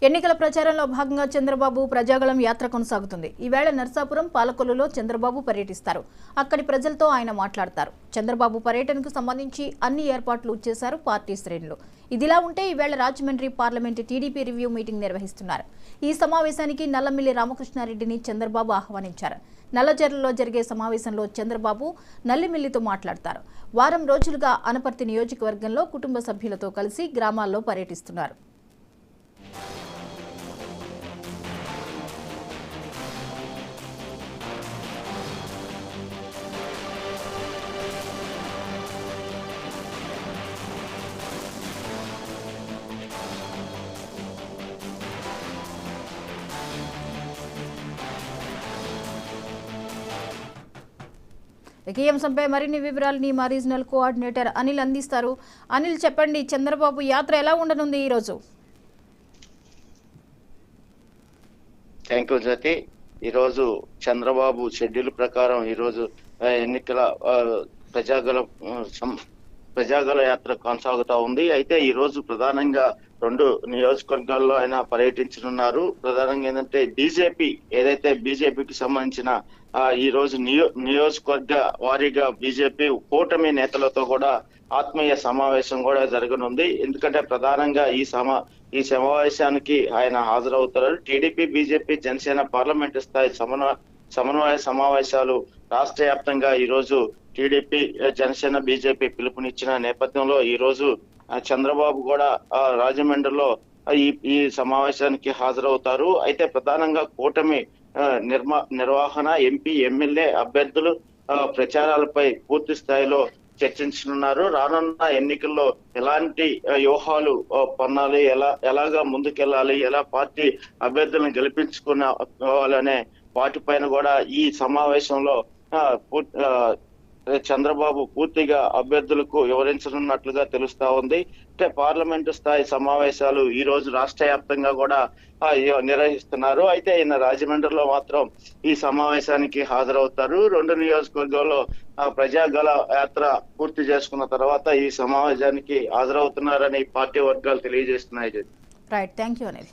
ఎన్నికల ప్రచారంలో భాగంగా చంద్రబాబు ప్రజాగళం యాత్ర కొనసాగుతుంది. ఈవేళ నర్సాపురం, పాలకొల్లులో చంద్రబాబు పర్యటిస్తారు. అక్కడి ప్రజలతో ఆయన మాట్లాడతారు. చంద్రబాబు పర్యటనకు సంబంధించి అన్ని ఏర్పాట్లు చేశారు పార్టీ శ్రేణులు. ఇదిలా ఉంటే ఈవేళ Rajahmundry parliament TDP review meeting నిర్వహిస్తున్నారు. ఈ సమావేశానికి నల్లమిల్లి రామకృష్ణారెడ్డిని చంద్రబాబు ఆహ్వానించారు. నల్లజర్లలో జరిగే సమావేశంలో చంద్రబాబు నల్లిమిల్లితో మాట్లాడతారు. వారం రోజులుగా అనపర్తి నియోజకవర్గంలో కుటుంబ సభ్యులతో కలిసి గ్రామాల్లో పర్యటిస్తున్నారు. ఈ అంశంపై మరిన్ని వివరాలని మా రీజనల్ కోఆర్డినేటర్ అనిల్ అందిస్తారు. అనిల్, చెప్పండి, చంద్రబాబు యాత్ర ఎలా ఉండనుంది ఈరోజు? థ్యాంక్ యూ జ్యోతి. ఈరోజు చంద్రబాబు షెడ్యూల్ ప్రకారం ఈరోజు ఎన్నికల ప్రజాగల యాత్ర కొనసాగుతా ఉంది. అయితే ఈ రోజు ప్రధానంగా 2 నియోజకవర్గాల్లో ఆయన పర్యటించనున్నారు. ప్రధానంగా ఏంటంటే బీజేపీకి సంబంధించిన ఈ రోజు నియోజకవర్గ వారీగా బీజేపీ కూటమి నేతలతో కూడా ఆత్మీయ సమావేశం కూడా జరగనుంది. ఎందుకంటే ప్రధానంగా ఈ సమావేశానికి ఆయన హాజరవుతారు. టీడీపీ, బీజేపీ, జనసేన పార్లమెంటు స్థాయి సమన్వయ సమావేశాలు రాష్ట్ర వ్యాప్తంగా ఈ రోజు టీడీపీ, జనసేన, బీజేపీ పిలుపునిచ్చిన నేపథ్యంలో ఈ రోజు చంద్రబాబు కూడా రాజమండ్రిలో ఈ సమావేశానికి హాజరవుతారు. అయితే ప్రధానంగా కూటమి నిర్వహణ, ఎంపీ, ఎమ్మెల్యే అభ్యర్థులు ప్రచారాలపై పూర్తి స్థాయిలో చర్చించనున్నారు. రానున్న ఎన్నికల్లో ఎలాంటి వ్యూహాలు పన్నాలి, ఎలాగా ముందుకెళ్లాలి, ఎలా పార్టీ అభ్యర్థులను గెలిపించుకోవాలనే వాటిపైన కూడా ఈ సమావేశంలో చంద్రబాబు పూర్తిగా అభ్యర్థులకు వివరించనున్నట్లుగా తెలుస్తా ఉంది. అంటే పార్లమెంటు స్థాయి సమావేశాలు ఈ రోజు రాష్ట్ర వ్యాప్తంగా కూడా నిర్వహిస్తున్నారు. అయితే ఈయన రాజమండ్రిలో మాత్రం ఈ సమావేశానికి హాజరవుతారు. 2 నియోజకవర్గాల్లో ప్రజాగల యాత్ర పూర్తి చేసుకున్న తర్వాత ఈ సమావేశానికి హాజరవుతున్నారని పార్టీ వర్గాలు తెలియజేస్తున్నాయి. రైట్, థ్యాంక్ యూ అనేది.